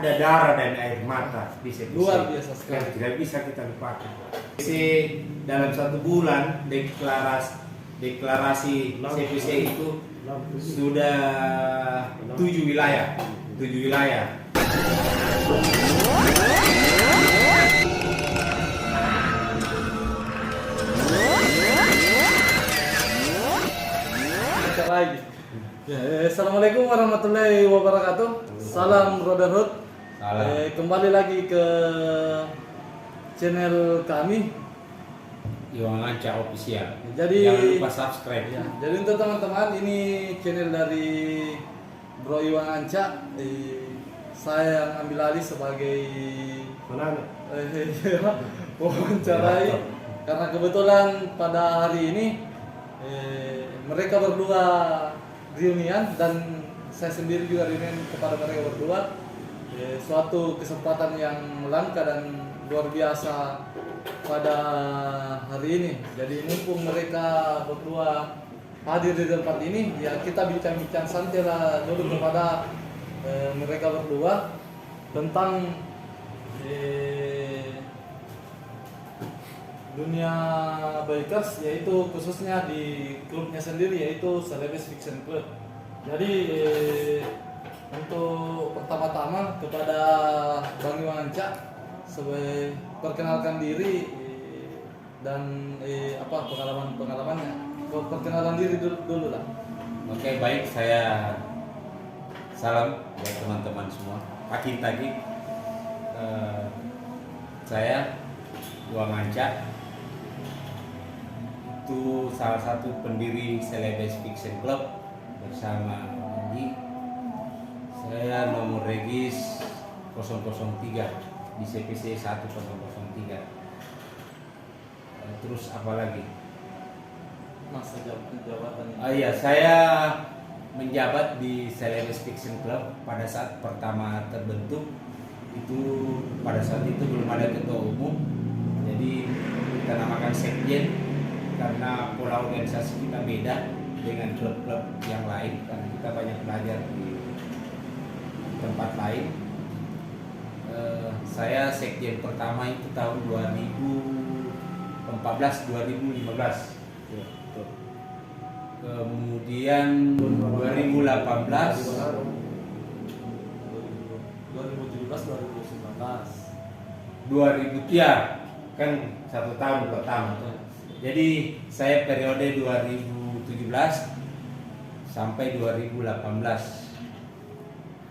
ada darah dan air mata di CPC. Luar biasa sekali. Yang tidak bisa kita lupakan. Dalam 1 bulan deklarasi CPC itu sudah 7 wilayah. Lagi. Ya, assalamualaikum warahmatullahi wabarakatuh. Salam brotherhood. Salam. Kembali lagi ke channel kami Iwan Anca Official. Jadi Jangan lupa subscribe. ya, jadi untuk teman-teman, ini channel dari Bro Iwan Anca. Saya yang ambil alih sebagai wawancarai karena kebetulan pada hari ini mereka berdua reunian dan saya sendiri juga reunian kepada mereka berdua. Suatu kesempatan yang langka dan luar biasa pada hari ini. Jadi mumpung mereka berdua hadir di tempat ini, ya kita bincang-bincang santai lah dulu kepada mereka berdua tentang dunia bikers, yaitu khususnya di klubnya sendiri, yaitu Celebes Fiction Club. Jadi untuk pertama-tama kepada Bang Iwan Anca, sebagai perkenalkan diri dan apa pengalamannya. Perkenalan diri dulu lah. Oke, baik, saya salam buat teman-teman semua. Pagi-pagi saya Iwan Anca, itu salah satu pendiri Celebes Fiction Club bersama Andi. Saya nomor regis 003 di CPC 1003. Terus apa lagi? Masa jabatan. Iya, saya menjabat di Celebes Fiction Club pada saat pertama terbentuk. Itu pada saat itu belum ada ketua umum, jadi kita namakan sekjen karena pola organisasi kita beda dengan klub-klub yang lain karena kita banyak belajar di tempat lain. Saya sekjen pertama itu tahun 2014-2015. Kemudian 2018 2000 ya kan 1 tahun pertama. Jadi saya periode 2017 sampai 2018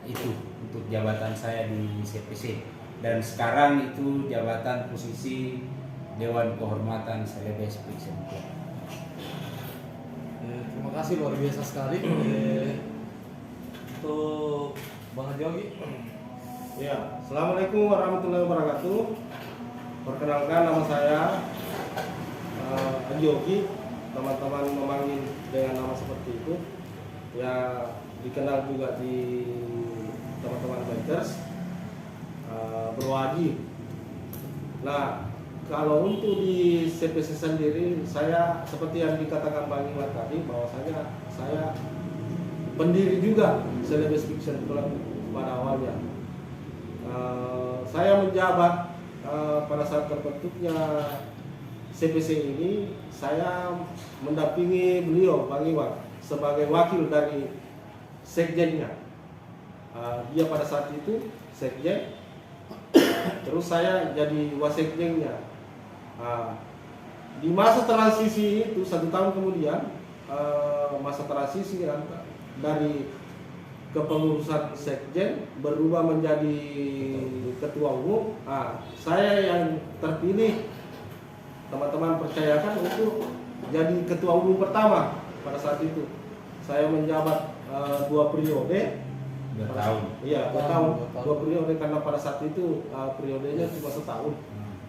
itu untuk jabatan saya di CPC, dan sekarang itu jabatan posisi Dewan Kehormatan Celebes Fiction Club. Terima kasih, luar biasa sekali. Untuk Bang Jogi. Ya, assalamualaikum warahmatullahi wabarakatuh. Perkenalkan, nama saya Jogi. Teman-teman memanggil dengan nama seperti itu. Ya, dikenal juga di teman-teman bikers, Bro Haji. Nah, kalau untuk di CPC sendiri, saya seperti yang dikatakan Bang Iwan tadi, bahwasanya saya pendiri juga Celebes Fiction Club pada awalnya. Saya menjabat pada saat terbentuknya CPC ini, saya mendampingi beliau Bang Iwan sebagai wakil dari sekjennya. Dia pada saat itu sekjen, terus saya jadi wasekjennya. Di masa transisi itu 1 tahun kemudian, masa transisi dari kepengurusan sekjen berubah menjadi ketua umum. Saya yang terpilih, teman-teman percayakan untuk jadi ketua umum pertama pada saat itu. Saya menjabat 2 periode. 2 tahun. Iya, 2 tahun. 2 periode karena pada saat itu periodenya cuma 1 tahun.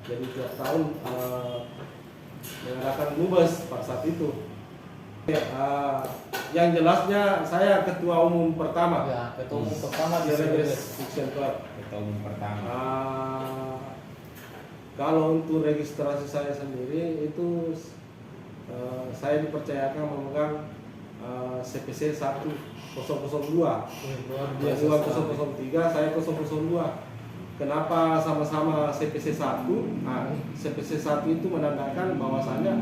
Jadi tiap tahun mengadakan mubas pada saat itu. Yang jelasnya saya ketua umum pertama. Ya, ketua umum pertama di Celebes Fiction Club. Ketua umum pertama. Kalau untuk registrasi saya sendiri itu saya dipercayakan memegang CPC 1002. Luar Dia biasa 2003, saya 002. Kenapa sama-sama CPC 1? Nah, CPC 1 itu menandakan bahwasannya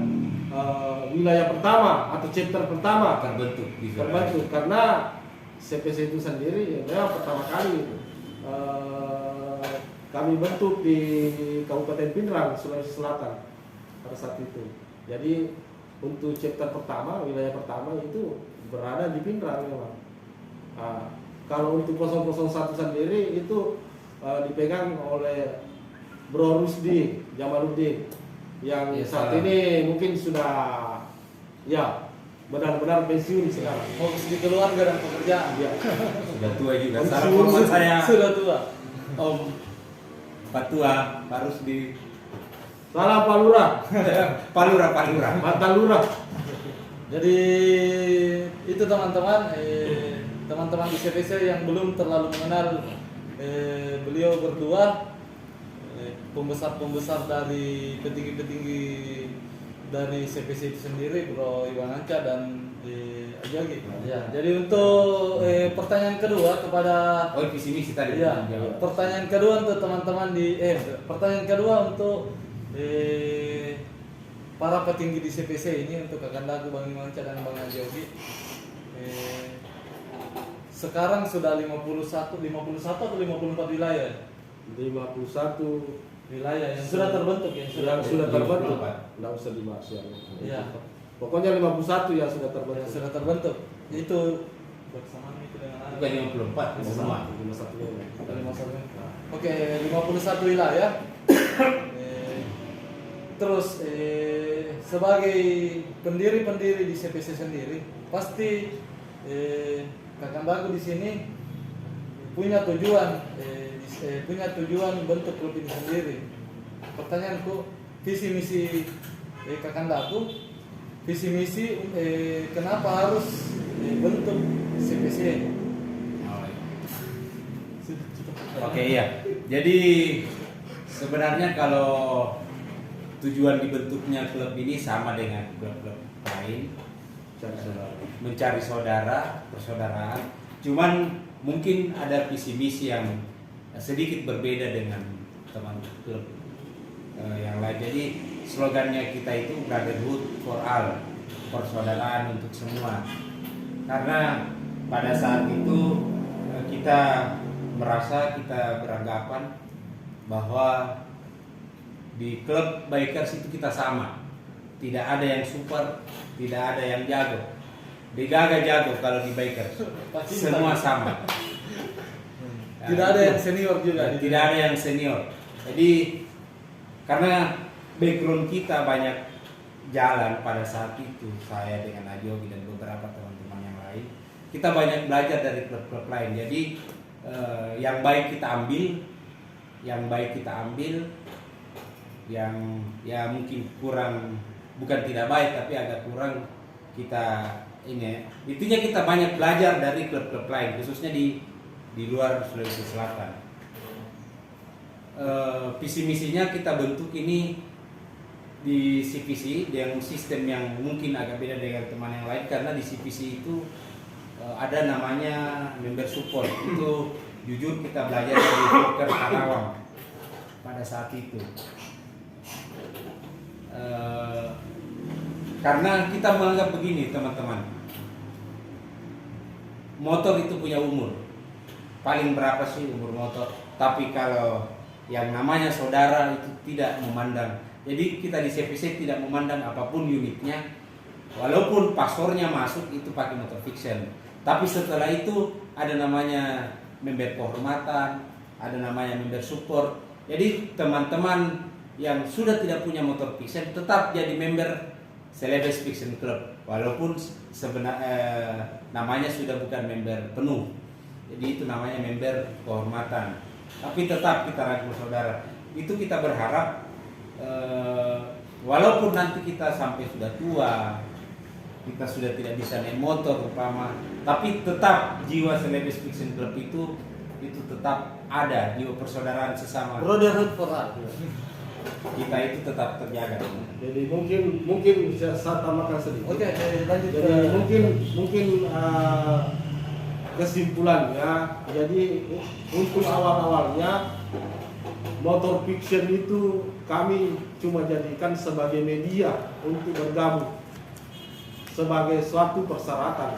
wilayah pertama atau chapter pertama terbentuk di zona. terbentuk, karena CPC itu sendiri ya memang pertama kali kami bentuk di Kabupaten Pindrang, Sulawesi Selatan pada saat itu. Jadi untuk chapter pertama, wilayah pertama itu berada di Pindrang memang. Nah, kalau untuk 001 sendiri itu dipegang oleh Bro Rusdi Jamaluddin yang Ya, saat salam. ini mungkin sudah ya benar-benar pensiun sekarang. Fokus di keluarga dan pekerjaan. Ya. Sudah tua juga. Pensiun. Salam hormat saya Sudah tua. Om Pak Tua harus di Salam Pak Lurah, Palura. mantan Lurah. Jadi itu teman-teman, teman-teman di CPC yang belum terlalu mengenal beliau berdua, pembesar-pembesar dari petinggi-petinggi dari CPC itu sendiri, Bro Iwan Anca dan Ajogi. Ya, jadi untuk pertanyaan kedua kepada Oh, visi misi tadi. ya, Jawab. pertanyaan kedua untuk teman-teman di pertanyaan kedua untuk para petinggi di CPC ini, untuk Kakak Dagu, Bang Iwan Anca dan Bang Ajogi. Sekarang sudah 51 atau 54 wilayah. 51 Wilayah yang sudah terbentuk ya, yang sudah terbentuk. 54. Enggak usah dibahas ya. Iya. Pokoknya 51 yang sudah terbentuk. yang sudah terbentuk. Itu bersamaan itu dengan Bukan 54 semua. 51 ini. Ada 51. Oke, 51 wilayah. Terus sebagai pendiri-pendiri di CPC sendiri, pasti Kakak Dagu di sini punya tujuan, bentuk klub ini sendiri. Pertanyaanku, visi misi Kakak Dagu, visi misi kenapa harus bentuk CPC? Oke, iya. Jadi sebenarnya kalau tujuan dibentuknya klub ini sama dengan klub-klub lain, mencari saudara, persaudaraan. Cuman mungkin ada visi misi yang sedikit berbeda dengan teman klub yang lain. Jadi slogannya kita itu Brotherhood for All, persaudaraan untuk semua. Karena pada saat itu kita merasa, kita beranggapan bahwa di klub bikers itu kita sama. Tidak ada yang super, tidak ada yang jago. Digaga jago kalau di bikers. Semua sama. Tidak ada yang senior juga. Tidak ada yang senior. Jadi karena background kita banyak jalan pada saat itu, saya dengan Ajogi dan beberapa teman-teman yang lain, kita banyak belajar dari klub-klub lain. Jadi yang baik kita ambil, yang ya mungkin kurang, bukan tidak baik tapi agak kurang, kita ini intinya kita banyak belajar dari klub-klub lain, khususnya di luar Sulawesi Selatan. Visi misinya kita bentuk ini di CPC yang sistem yang mungkin agak beda dengan teman yang lain, karena di CPC itu ada namanya member support. Itu jujur kita belajar dari Poker Karawang pada saat itu. Karena kita menganggap begini teman-teman, motor itu punya umur, paling berapa sih umur motor, tapi kalau yang namanya saudara itu tidak memandang. Jadi kita di CPC tidak memandang apapun unitnya, walaupun paspornya masuk itu pakai motor fiction, tapi setelah itu ada namanya member kehormatan, ada namanya member support. Jadi teman-teman yang sudah tidak punya motor fiction tetap jadi member Celebes Fiction Club, walaupun sebenarnya namanya sudah bukan member penuh. Jadi itu namanya member kehormatan, tapi tetap kita rangkul saudara. Itu kita berharap walaupun nanti kita sampai sudah tua, kita sudah tidak bisa naik motor umpama, tapi tetap jiwa Celebes Fiction Club itu tetap ada, jiwa persaudaraan sesama. Brotherhood for All. kita itu tetap terjaga. Jadi mungkin saya tambahkan sedikit. Oke, lanjut. Jadi mungkin kesimpulannya, jadi untuk awalnya motor fiction itu kami cuma jadikan sebagai media untuk bergabung sebagai suatu persyaratan,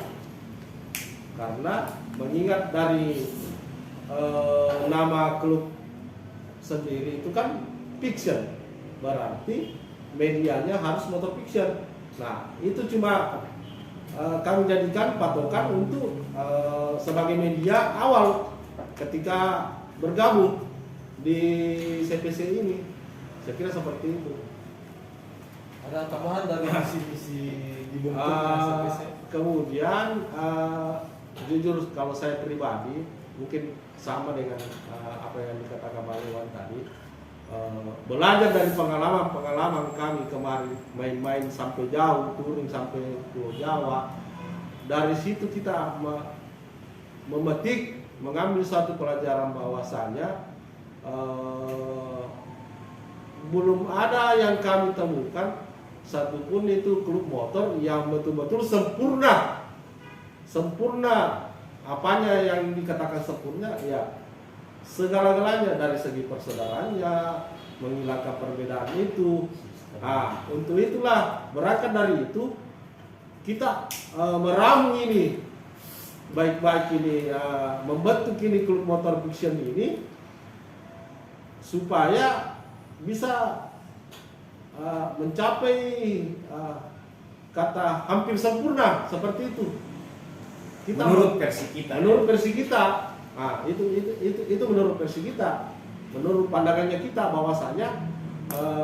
karena mengingat dari nama klub sendiri itu kan fiction, berarti medianya harus motor fiction. Nah, itu cuma kami jadikan patokan untuk sebagai media awal ketika bergabung di CPC ini. Saya kira seperti itu. Ada tambahan dari misi-misi dibentuknya CPC? Kemudian jujur kalau saya pribadi mungkin sama dengan apa yang dikatakan Bang Iwan tadi. Belajar dari pengalaman kami kemarin main-main sampai jauh, touring sampai Pulau Jawa. Dari situ kita mengambil suatu pelajaran bahwasanya belum ada yang kami temukan satupun itu klub motor yang betul-betul sempurna. Apanya yang dikatakan sempurna? Ya, segala-galanya, dari segi persaudaraannya, menghilangkan perbedaan itu. Nah, untuk itulah berangkat dari itu kita meramu ini baik-baik ini, membentuk ini klub motor fiction ini supaya bisa mencapai kata hampir sempurna seperti itu. Menurut versi kita. Menurut versi kita. Nah, itu menurut versi kita, menurut pandangannya kita, bahwasanya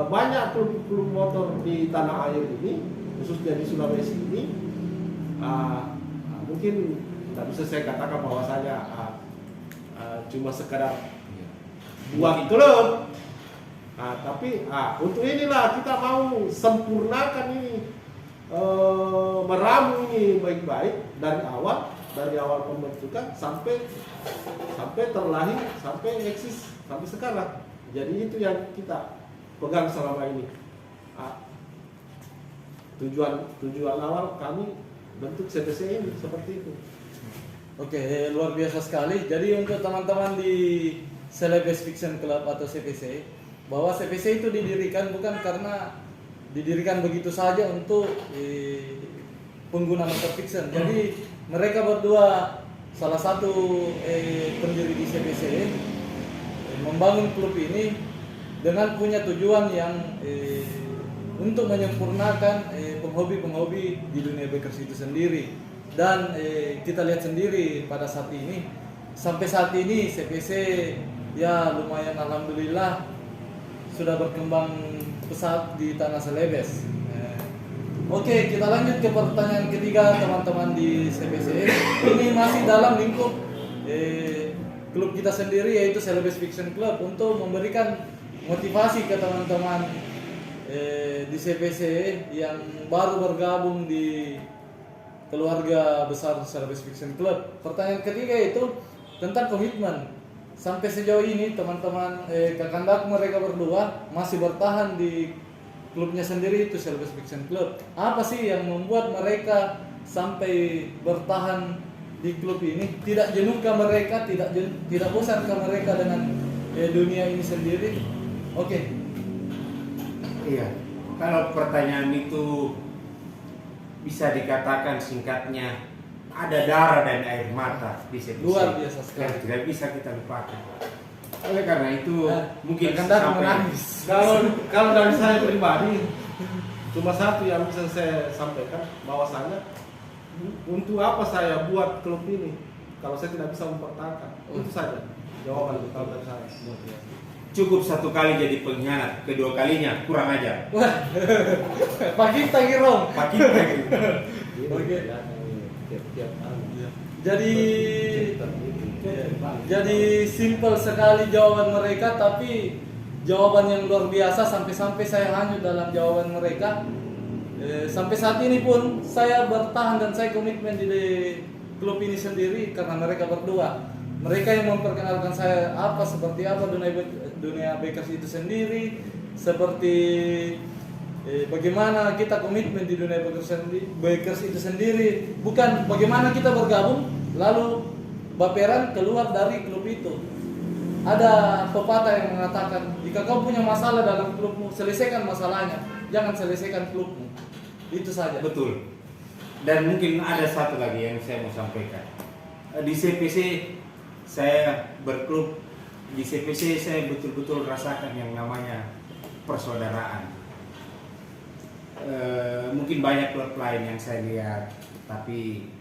banyak klub-klub motor di tanah air ini, khususnya di Sulawesi ini, mungkin tidak bisa saya katakan bahwasanya cuma sekadar buat klub. Tapi untuk inilah kita mau sempurnakan ini, meramu ini baik-baik dari awal pembentukan sampai terlahir, sampai eksis sampai sekarang. Jadi itu yang kita pegang selama ini. Tujuan awal kami bentuk CPC ini seperti itu. Oke, luar biasa sekali. Jadi untuk teman-teman di Celebes Fiction Club atau CPC, bahwa CPC itu didirikan bukan karena didirikan begitu saja untuk pengguna motor fiction. Jadi mereka berdua, salah satu pendiri di CPC, membangun klub ini dengan punya tujuan yang untuk menyempurnakan penghobi-penghobi di dunia bikers itu sendiri. Dan kita lihat sendiri pada saat ini, sampai saat ini CPC ya lumayan, alhamdulillah sudah berkembang pesat di tanah Celebes. Oke, kita lanjut ke pertanyaan ketiga teman-teman di CPC. Ini masih dalam lingkup klub kita sendiri, yaitu Celebes Fiction Club, untuk memberikan motivasi ke teman-teman di CPC yang baru bergabung di keluarga besar Celebes Fiction Club. Pertanyaan ketiga itu tentang komitmen. Sampai sejauh ini teman-teman kakandak mereka berdua masih bertahan di klubnya sendiri, itu Celebes Fiction Club. Apa sih yang membuat mereka sampai bertahan di klub ini? Tidak jenuhkah mereka, tidak bosankah mereka dengan dunia ini sendiri? Oke. Iya, kalau pertanyaan itu bisa dikatakan singkatnya, ada darah dan air mata di CPC. Luar biasa sekali. Yang tidak bisa kita lupakan. Oleh karena itu mungkin Kakandak sampai menangis. Kalau dari saya pribadi, cuma satu yang bisa saya sampaikan, bahwasanya untuk apa saya buat klub ini kalau saya tidak bisa mempertahankan. Itu saja jawaban kalau dari saya. cukup satu kali jadi pengkhianat, kedua kalinya kurang ajar. Pagi tangirong. Pakai lagi. Oke. Tiap hari. Jadi simpel sekali jawaban mereka, tapi jawaban yang luar biasa, sampai-sampai saya hanyut dalam jawaban mereka. Sampai saat ini pun saya bertahan dan saya komitmen di klub ini sendiri karena mereka berdua. Mereka yang memperkenalkan saya seperti apa dunia bikers itu sendiri. seperti bagaimana kita komitmen di dunia bikers itu sendiri, bukan bagaimana kita bergabung lalu baperan keluar dari klub itu. Ada pepatah yang mengatakan, jika kau punya masalah dalam klubmu, selesaikan masalahnya, jangan selesaikan klubmu. Itu saja. Betul. Dan mungkin ada satu lagi yang saya mau sampaikan. Di CPC saya berklub, di CPC saya betul-betul rasakan yang namanya persaudaraan. Mungkin banyak klub lain yang saya lihat, tapi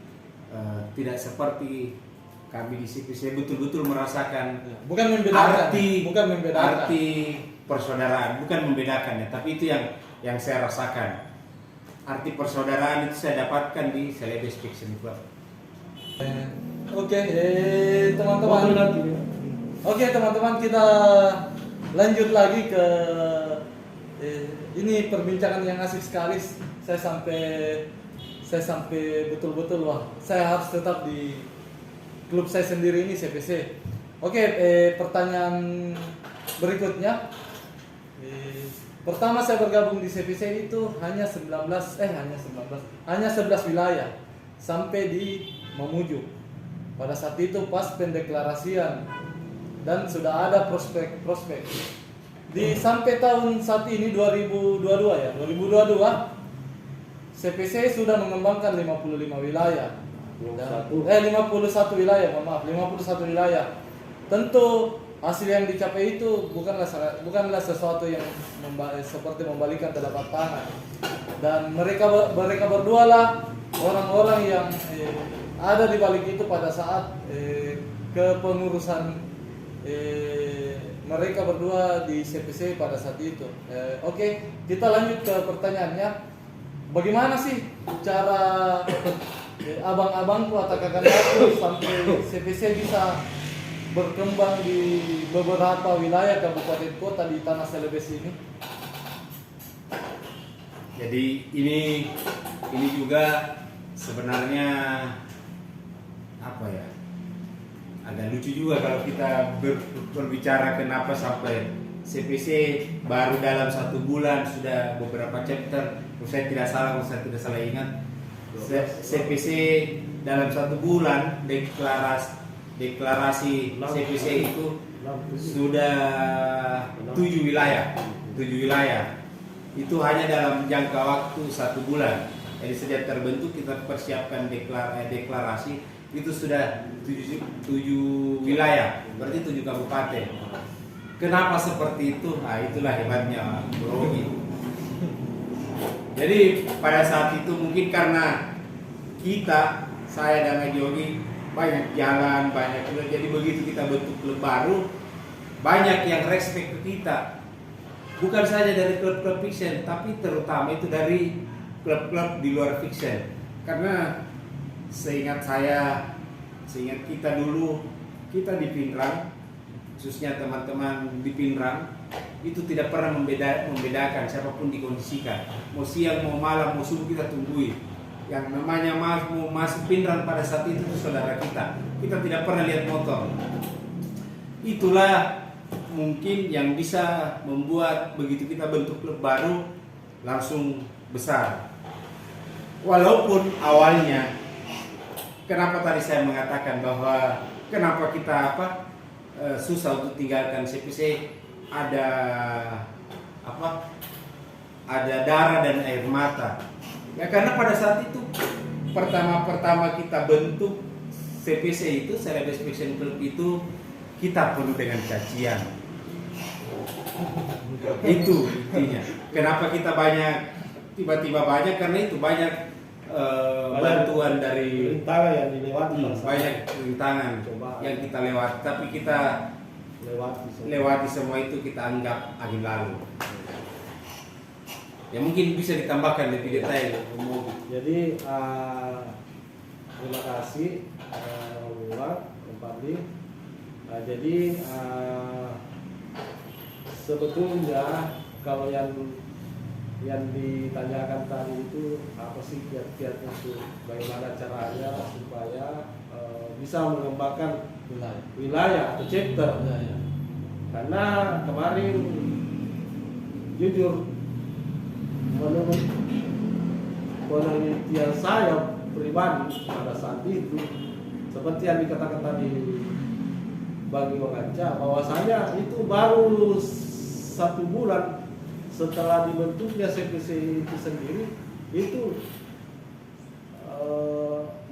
tidak seperti kami di CPC. Betul-betul merasakan Bukan membedakan, arti persaudaraan, bukan membedakannya, tapi itu yang saya rasakan. Arti persaudaraan itu saya dapatkan di Celebes Fiction Club. Oke, teman-teman. Oke, teman-teman, kita lanjut lagi ke ini perbincangan yang asik sekali. Saya sampai betul-betul wah, saya harus tetap di klub saya sendiri ini CPC. Oke, pertanyaan berikutnya. Pertama saya bergabung di CPC itu hanya 11 wilayah sampai di Mamuju. Pada saat itu pas pendeklarasian dan sudah ada prospek. Di sampai tahun saat ini 2022 CPC sudah mengembangkan 55 wilayah. 51 wilayah. Tentu hasil yang dicapai itu bukanlah sesuatu yang seperti membalikan telapak tangan. Dan mereka berdua lah orang-orang yang ada di balik itu pada saat kepengurusan mereka berdua di CPC pada saat itu. Oke, kita lanjut ke pertanyaannya. Bagaimana sih cara abang-abangku atau kakak-kakakku sampai CPC bisa berkembang di beberapa wilayah kabupaten kota di tanah Celebes ini? Jadi ini juga sebenarnya apa ya, agak lucu juga kalau kita berbicara kenapa sampai CPC baru dalam 1 bulan sudah beberapa chapter. Kalau saya tidak salah ingat, CPC dalam 1 bulan deklarasi CPC itu sudah 7 wilayah. Itu hanya dalam jangka waktu 1 bulan. Jadi sejak terbentuk kita persiapkan deklarasi itu sudah 7 wilayah, berarti 7 kabupaten. Kenapa seperti itu? Nah, itulah hebatnya Bro Yogi. Jadi pada saat itu mungkin karena saya dan Yogi banyak jalan, jadi begitu kita bentuk klub baru, banyak yang respect ke kita. Bukan saja dari klub-klub fiction, tapi terutama itu dari klub-klub di luar fiction. Karena seingat kita dulu, kita di Pinrang, khususnya teman-teman di Pinrang, itu tidak pernah membedakan siapapun dikondisikan. Mau siang, mau malam, mau subuh kita tunggui. Yang namanya mau masuk Pinrang pada saat itu saudara kita. Kita tidak pernah lihat motor. Itulah mungkin yang bisa membuat begitu kita bentuk klub baru langsung besar. Walaupun awalnya, kenapa tadi saya mengatakan bahwa kenapa kita susah untuk tinggalkan CPC, ada darah dan air mata. Ya karena pada saat itu pertama kita bentuk CPC itu, Celebes Fiction Club itu, kita penuh dengan cacian. Itu intinya. Kenapa kita tiba-tiba banyak, karena itu banyak bantuan dari rintangan yang dilewati, banyak rintangan yang kita lewati, tapi kita lewati semua itu, kita anggap angin lalu. Ya mungkin bisa ditambahkan lebih detail. Jadi terima kasih Pak Fadli. Jadi sebetulnya kalau yang ditanyakan tadi itu apa sih kiat-kiatnya itu, bagaimana caranya supaya bisa mengembangkan wilayah atau chapter. Karena kemarin jujur menurut penelitian saya pribadi pada saat itu, seperti yang dikatakan tadi Bang Iwanganca, bahwasanya itu baru 1 bulan setelah dibentuknya CPC itu sendiri, itu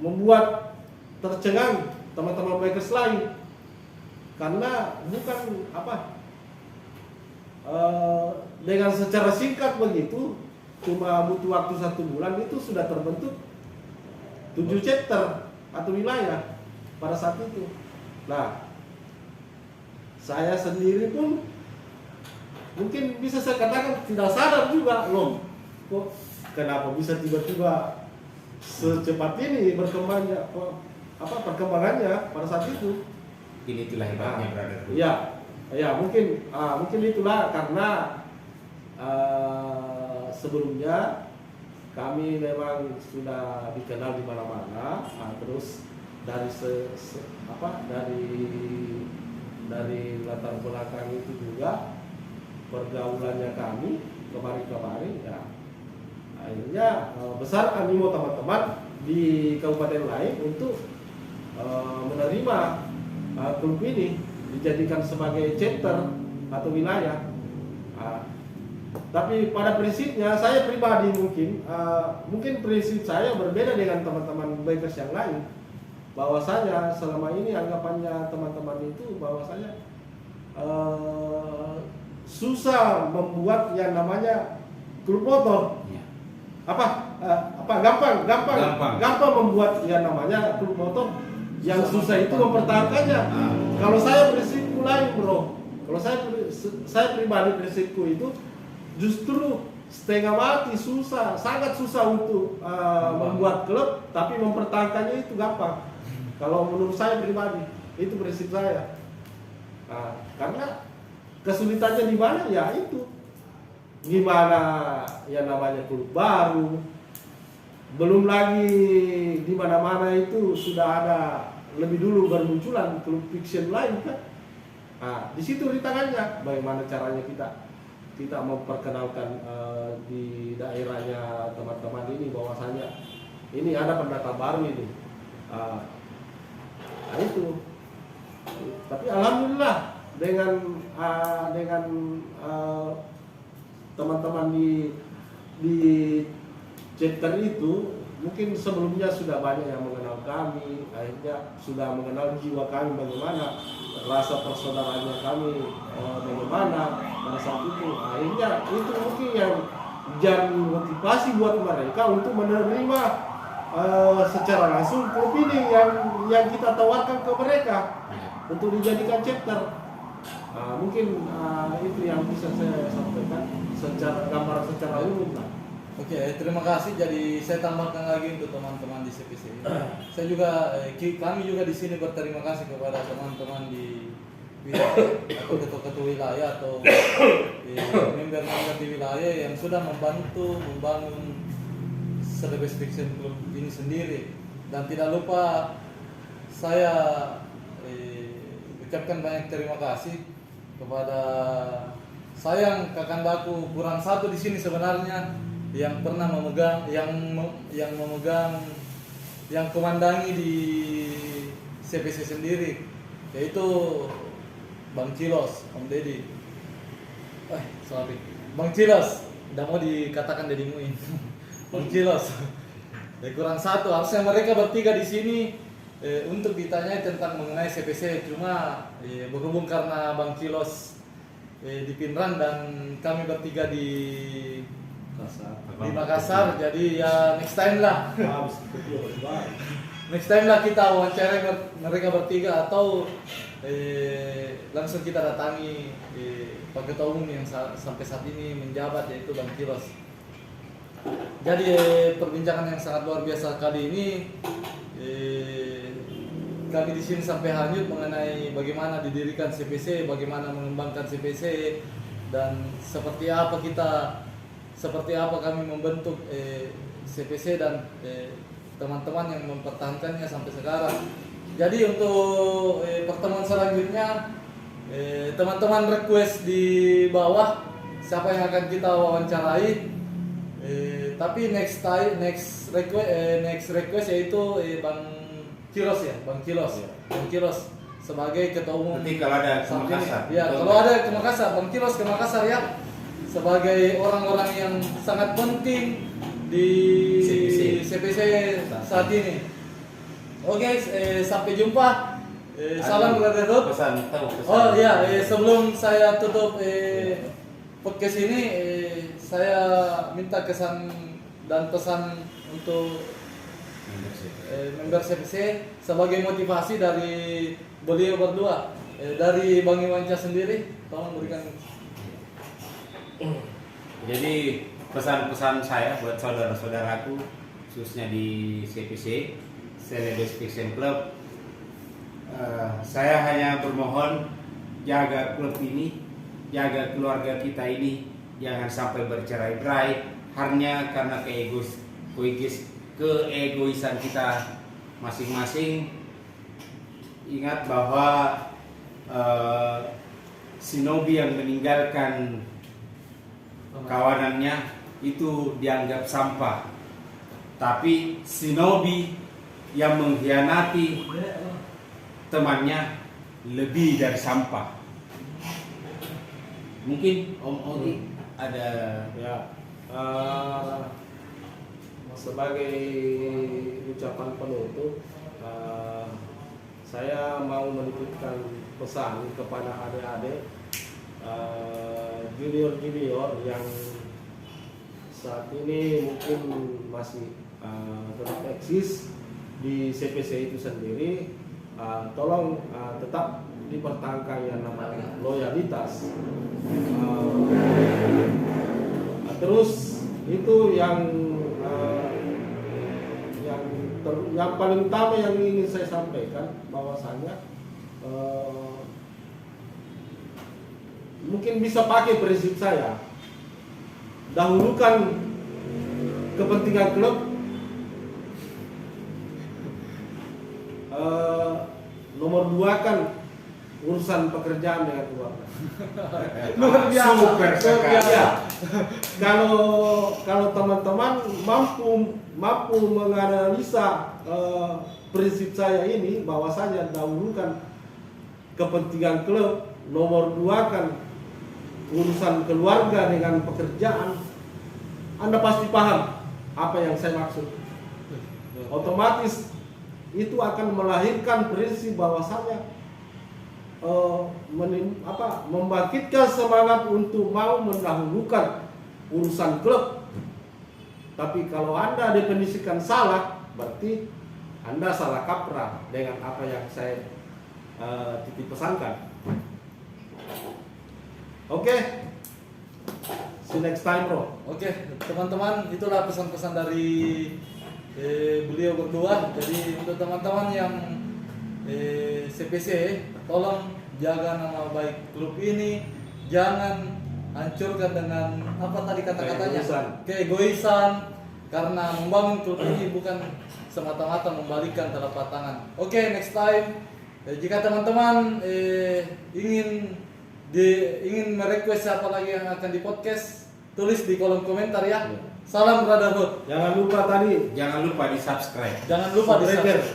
membuat tercengang teman-teman bikers lain, karena bukan dengan secara singkat begitu, cuma butuh waktu 1 bulan itu sudah terbentuk 7 chapter atau wilayah pada saat itu. Nah, saya sendiri pun mungkin bisa saya katakan tidak sadar juga, loh kok kenapa bisa tiba-tiba secepat ini berkembangnya perkembangannya pada saat itu. Ini itulah hebatnya brother. Ya mungkin itulah karena sebelumnya kami memang sudah dikenal di mana-mana, terus dari latar belakang itu juga pergaulannya kami kemarin-kemarin, ya akhirnya besar animo teman-teman di kabupaten lain untuk menerima klub ini dijadikan sebagai chapter atau wilayah. Tapi pada prinsipnya saya pribadi mungkin prinsip saya berbeda dengan teman-teman bikers yang lain, bahwasanya selama ini anggapannya teman-teman itu bahwasanya susah membuat yang namanya klub motor. Ya. Gampang membuat yang namanya klub motor. Yang susah itu mempertahankannya. Kalau saya prinsipku lain, bro. Kalau saya pribadi prinsipku itu justru setengah mati sangat susah untuk membuat klub, tapi mempertahankannya itu gampang. Kalau menurut saya pribadi, itu prinsip saya. Karena kesulitannya di mana? Ya itu, gimana yang namanya klub baru, belum lagi di mana-mana itu sudah ada lebih dulu bermunculan klub fiction lain kan. Di situ di tangannya, bagaimana caranya kita memperkenalkan di daerahnya teman-teman ini bahwasanya ini ada pendatang baru ini. Itu. Tapi alhamdulillah dengan teman-teman di chapter itu, mungkin sebelumnya sudah banyak yang mengenal kami, akhirnya sudah mengenal jiwa kami bagaimana, rasa persaudaraannya kami bagaimana pada saat itu. Akhirnya itu mungkin yang jadi motivasi buat mereka untuk menerima secara langsung klub ini yang kita tawarkan ke mereka untuk dijadikan chapter. Mungkin itu yang bisa saya sampaikan gambaran secara umum lah. Oke, terima kasih. Jadi saya tambahkan lagi untuk teman-teman di CPC. Saya juga, kami juga di sini berterima kasih kepada teman-teman di wilayah atau ketua-ketua wilayah atau member-member di wilayah yang sudah membantu membangun Celebes Fiction Club ini sendiri. Dan tidak lupa saya ucapkan banyak terima kasih kepada sayang kakandaku kurang satu di sini sebenarnya, yang pernah memegang yang komandangi di CPC sendiri, yaitu Bang Cilos, Om Deddy. Bang Cilos, tidak mau dikatakan Deddy Muin. Bang Cilos. Kurang satu, harusnya mereka bertiga di sini untuk ditanyai tentang mengenai CPC, cuma berhubung karena Bang Cilos di Pinrang dan kami bertiga di Makassar, jadi ya next time lah. Next time lah kita wawancara mereka bertiga, atau langsung kita datangi Pak Ketua Umum yang sampai saat ini menjabat, yaitu Bang Cilos. Jadi perbincangan yang sangat luar biasa kali ini, kami di sini sampai hanyut mengenai bagaimana didirikan CPC, bagaimana mengembangkan CPC, dan seperti apa kami membentuk CPC dan teman-teman yang mempertahankannya sampai sekarang. Jadi untuk pertemuan selanjutnya, teman-teman request di bawah, siapa yang akan kita wawancarai. Tapi next request yaitu Bang Kiros ya, Bang Kiros. Iya. Bang Kiros sebagai ketua umum. Nanti kalau ada ke saat ini. Makassar. Ya, kalau ada ke Makassar, Bang Kiros ke Makassar ya. Sebagai orang-orang yang sangat penting di CPC saat ini. Oke, sampai jumpa. Salam brotherhood. Pesan tahu pesan. Oh iya, sebelum saya tutup podcast ini, saya minta kesan dan pesan untuk member CPC sebagai motivasi dari beliau berdua. Dari Bang Iwanca sendiri, tolong berikan. Jadi pesan-pesan saya buat saudara-saudaraku khususnya di CPC Celebes Fiction Club, saya hanya bermohon jaga klub ini, jaga keluarga kita ini jangan sampai bercerai-berai hanya karena keegoisan kita masing-masing. Ingat bahwa shinobi yang meninggalkan kawanannya itu dianggap sampah, tapi shinobi yang mengkhianati temannya lebih dari sampah. Mungkin Om Odi ada Ya, sebagai ucapan penutup, saya mau menitipkan pesan kepada adik-adik junior-junior yang saat ini mungkin masih tetap eksis di CPC itu sendiri. Tolong tetap dipertahankan yang namanya loyalitas. Terus itu yang paling utama yang ingin saya sampaikan bahwasanya mungkin bisa pakai prinsip saya, dahulukan kepentingan klub, nomor 2 kan urusan pekerjaan dengan keluarga. Luar biasa. Super sekali. Ya, kalau teman-teman mampu menganalisa prinsip saya ini, bahwasanya dahulukan kepentingan klub, nomor 2 kan urusan keluarga dengan pekerjaan, Anda pasti paham apa yang saya maksud. Otomatis itu akan melahirkan prinsip bahwasanya membangkitkan semangat untuk mau mendahulukan urusan klub. Tapi kalau Anda definisikan salah, berarti Anda salah kaprah dengan apa yang saya titip pesankan. Oke, see you next time, bro. Oke, teman-teman, itulah pesan-pesan dari beliau berdua. Jadi untuk teman-teman yang CPC, tolong jaga nama baik klub ini, jangan hancurkan dengan apa tadi kata-katanya, keegoisan. Karena membangun klub ini bukan semata-mata membalikkan telapak tangan. Oke, next time jika teman-teman ingin merequest siapa lagi yang akan di podcast, tulis di kolom komentar ya. Salam brotherhood. Jangan lupa di subscribe. Jangan lupa di subscribe.